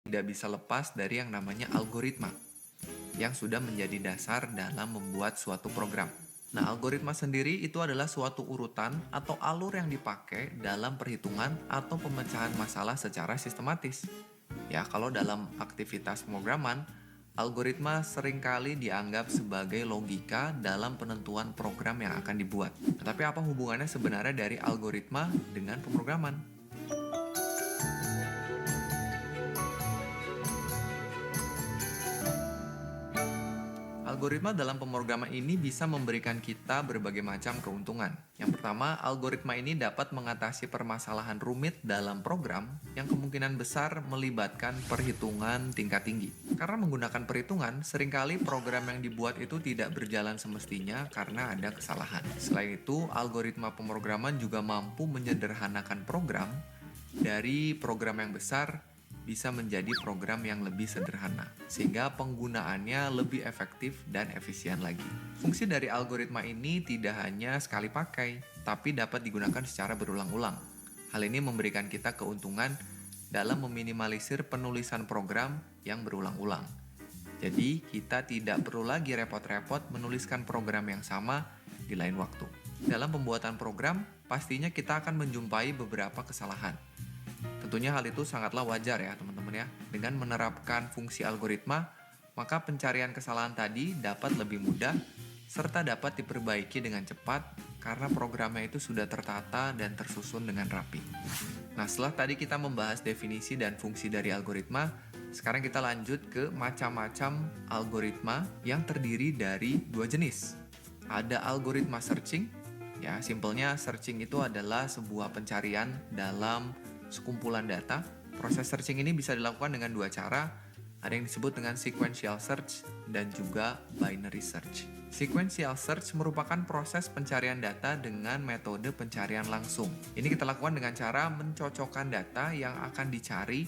tidak bisa lepas dari yang namanya algoritma, yang sudah menjadi dasar dalam membuat suatu program. Nah, algoritma sendiri itu adalah suatu urutan atau alur yang dipakai dalam perhitungan atau pemecahan masalah secara sistematis. Ya, kalau dalam aktivitas pemrograman, algoritma seringkali dianggap sebagai logika dalam penentuan program yang akan dibuat. Tetapi apa hubungannya sebenarnya dari algoritma dengan pemrograman? Algoritma dalam pemrograman ini bisa memberikan kita berbagai macam keuntungan. Yang pertama, algoritma ini dapat mengatasi permasalahan rumit dalam program yang kemungkinan besar melibatkan perhitungan tingkat tinggi. Karena menggunakan perhitungan, seringkali program yang dibuat itu tidak berjalan semestinya karena ada kesalahan. Selain itu, algoritma pemrograman juga mampu menyederhanakan program dari program yang besar bisa menjadi program yang lebih sederhana, sehingga penggunaannya lebih efektif dan efisien lagi. Fungsi dari algoritma ini tidak hanya sekali pakai, tapi dapat digunakan secara berulang-ulang. Hal ini memberikan kita keuntungan dalam meminimalisir penulisan program yang berulang-ulang. Jadi, kita tidak perlu lagi repot-repot menuliskan program yang sama di lain waktu. Dalam pembuatan program, pastinya kita akan menjumpai beberapa kesalahan. Tentunya hal itu sangatlah wajar ya teman-teman ya. Dengan menerapkan fungsi algoritma, maka pencarian kesalahan tadi dapat lebih mudah serta dapat diperbaiki dengan cepat karena programnya itu sudah tertata dan tersusun dengan rapi. Nah, setelah tadi kita membahas definisi dan fungsi dari algoritma, sekarang kita lanjut ke macam-macam algoritma yang terdiri dari dua jenis. Ada algoritma searching, ya simpelnya searching itu adalah sebuah pencarian dalam sekumpulan data. Proses searching ini bisa dilakukan dengan dua cara. Ada yang disebut dengan sequential search dan juga binary search. Sequential search merupakan proses pencarian data dengan metode pencarian langsung. Ini kita lakukan dengan cara mencocokkan data yang akan dicari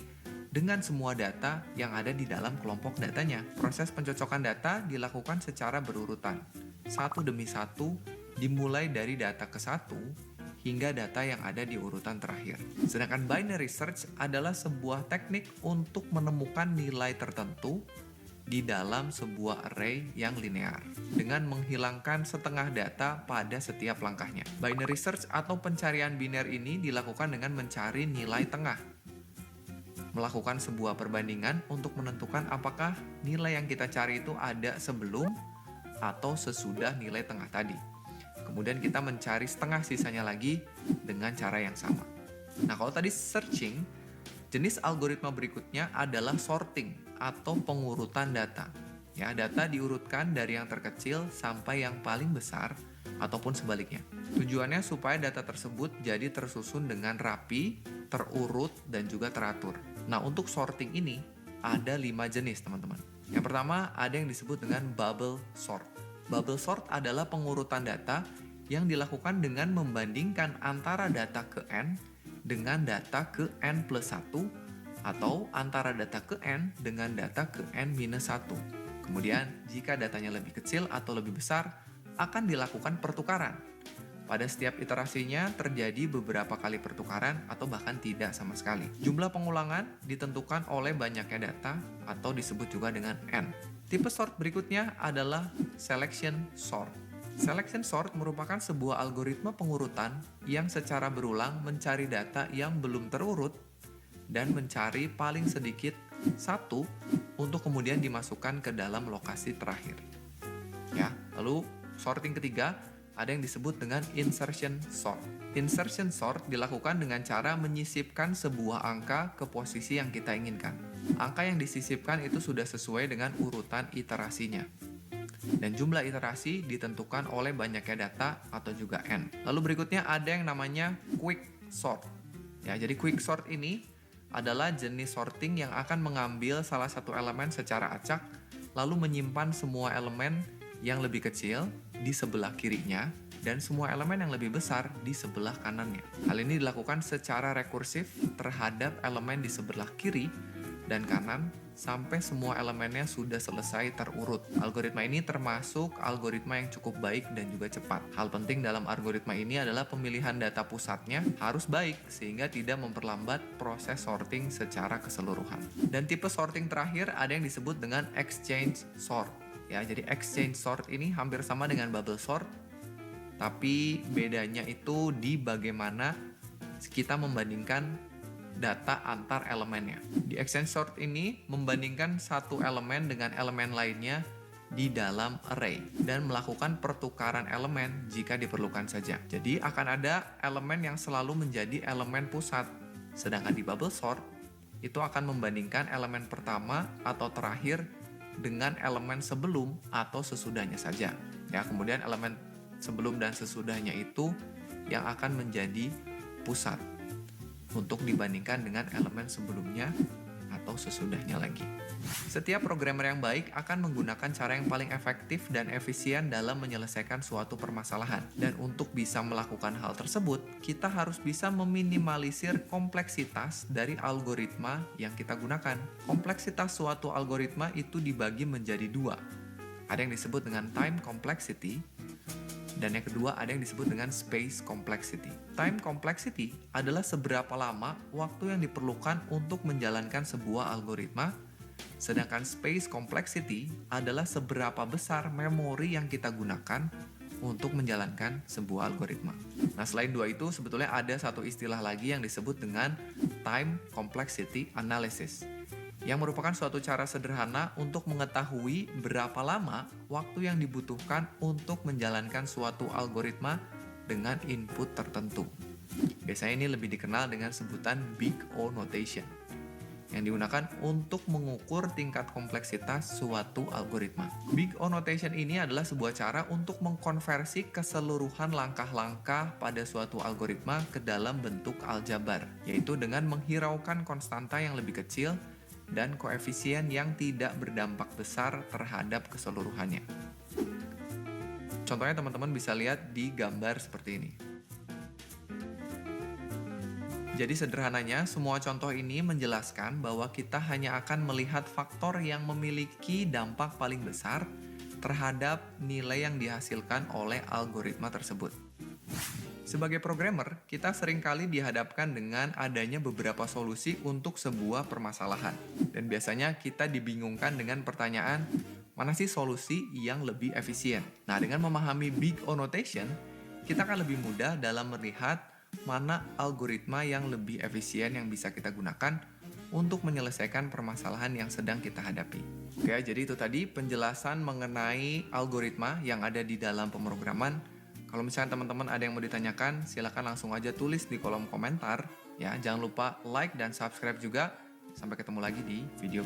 dengan semua data yang ada di dalam kelompok datanya. Proses pencocokan data dilakukan secara berurutan, satu demi satu, dimulai dari data ke satu hingga data yang ada di urutan terakhir. Sedangkan binary search adalah sebuah teknik untuk menemukan nilai tertentu di dalam sebuah array yang linear dengan menghilangkan setengah data pada setiap langkahnya. Binary search atau pencarian biner ini dilakukan dengan mencari nilai tengah, melakukan sebuah perbandingan untuk menentukan apakah nilai yang kita cari itu ada sebelum atau sesudah nilai tengah tadi. Kemudian kita mencari setengah sisanya lagi dengan cara yang sama. Nah, kalau tadi searching, jenis algoritma berikutnya adalah sorting atau pengurutan data. Ya, data diurutkan dari yang terkecil sampai yang paling besar ataupun sebaliknya. Tujuannya supaya data tersebut jadi tersusun dengan rapi, terurut, dan juga teratur. Nah, untuk sorting ini ada 5 jenis, teman-teman. Yang pertama, ada yang disebut dengan bubble sort. Bubble sort adalah pengurutan data yang dilakukan dengan membandingkan antara data ke N dengan data ke N plus 1 atau antara data ke N dengan data ke N minus 1. Kemudian, jika datanya lebih kecil atau lebih besar, akan dilakukan pertukaran. Pada setiap iterasinya terjadi beberapa kali pertukaran atau bahkan tidak sama sekali. Jumlah pengulangan ditentukan oleh banyaknya data atau disebut juga dengan N. Tipe sort berikutnya adalah selection sort. Selection sort merupakan sebuah algoritma pengurutan yang secara berulang mencari data yang belum terurut dan mencari paling sedikit satu untuk kemudian dimasukkan ke dalam lokasi terakhir. Ya, lalu sorting ketiga ada yang disebut dengan insertion sort. Insertion sort dilakukan dengan cara menyisipkan sebuah angka ke posisi yang kita inginkan. Angka yang disisipkan itu sudah sesuai dengan urutan iterasinya. Dan jumlah iterasi ditentukan oleh banyaknya data atau juga N. Lalu berikutnya ada yang namanya quick sort. Ya, jadi quick sort ini adalah jenis sorting yang akan mengambil salah satu elemen secara acak, lalu menyimpan semua elemen yang lebih kecil di sebelah kirinya dan semua elemen yang lebih besar di sebelah kanannya. Hal ini dilakukan secara rekursif terhadap elemen di sebelah kiri dan kanan sampai semua elemennya sudah selesai terurut. Algoritma ini termasuk algoritma yang cukup baik dan juga cepat. Hal penting dalam algoritma ini adalah pemilihan data pusatnya harus baik sehingga tidak memperlambat proses sorting secara keseluruhan. Dan tipe sorting terakhir ada yang disebut dengan exchange sort. Ya, jadi exchange sort ini hampir sama dengan bubble sort, tapi bedanya itu di bagaimana kita membandingkan data antar elemennya. Di exchange sort ini membandingkan satu elemen dengan elemen lainnya di dalam array dan melakukan pertukaran elemen jika diperlukan saja. Jadi akan ada elemen yang selalu menjadi elemen pusat. Sedangkan di bubble sort itu akan membandingkan elemen pertama atau terakhir dengan elemen sebelum atau sesudahnya saja. Ya, kemudian elemen sebelum dan sesudahnya itu yang akan menjadi pusat untuk dibandingkan dengan elemen sebelumnya atau sesudahnya lagi. Setiap programmer yang baik akan menggunakan cara yang paling efektif dan efisien dalam menyelesaikan suatu permasalahan. Dan untuk bisa melakukan hal tersebut, kita harus bisa meminimalisir kompleksitas dari algoritma yang kita gunakan. Kompleksitas suatu algoritma itu dibagi menjadi dua. Ada yang disebut dengan time complexity, dan yang kedua ada yang disebut dengan space complexity. Time complexity adalah seberapa lama waktu yang diperlukan untuk menjalankan sebuah algoritma, sedangkan space complexity adalah seberapa besar memori yang kita gunakan untuk menjalankan sebuah algoritma. Nah, selain dua itu sebetulnya ada satu istilah lagi yang disebut dengan time complexity analysis, yang merupakan suatu cara sederhana untuk mengetahui berapa lama waktu yang dibutuhkan untuk menjalankan suatu algoritma dengan input tertentu. Biasanya ini lebih dikenal dengan sebutan Big O notation, yang digunakan untuk mengukur tingkat kompleksitas suatu algoritma. Big O notation ini adalah sebuah cara untuk mengkonversi keseluruhan langkah-langkah pada suatu algoritma ke dalam bentuk aljabar, yaitu dengan menghiraukan konstanta yang lebih kecil dan koefisien yang tidak berdampak besar terhadap keseluruhannya. Contohnya teman-teman bisa lihat di gambar seperti ini. Jadi sederhananya, semua contoh ini menjelaskan bahwa kita hanya akan melihat faktor yang memiliki dampak paling besar terhadap nilai yang dihasilkan oleh algoritma tersebut. Sebagai programmer, kita seringkali dihadapkan dengan adanya beberapa solusi untuk sebuah permasalahan. Dan biasanya kita dibingungkan dengan pertanyaan, mana sih solusi yang lebih efisien? Nah, dengan memahami Big O notation, kita akan lebih mudah dalam melihat mana algoritma yang lebih efisien yang bisa kita gunakan untuk menyelesaikan permasalahan yang sedang kita hadapi. Oke, jadi itu tadi penjelasan mengenai algoritma yang ada di dalam pemrograman. Kalau misalnya teman-teman ada yang mau ditanyakan, silakan langsung aja tulis di kolom komentar. Ya, jangan lupa like dan subscribe juga. Sampai ketemu lagi di video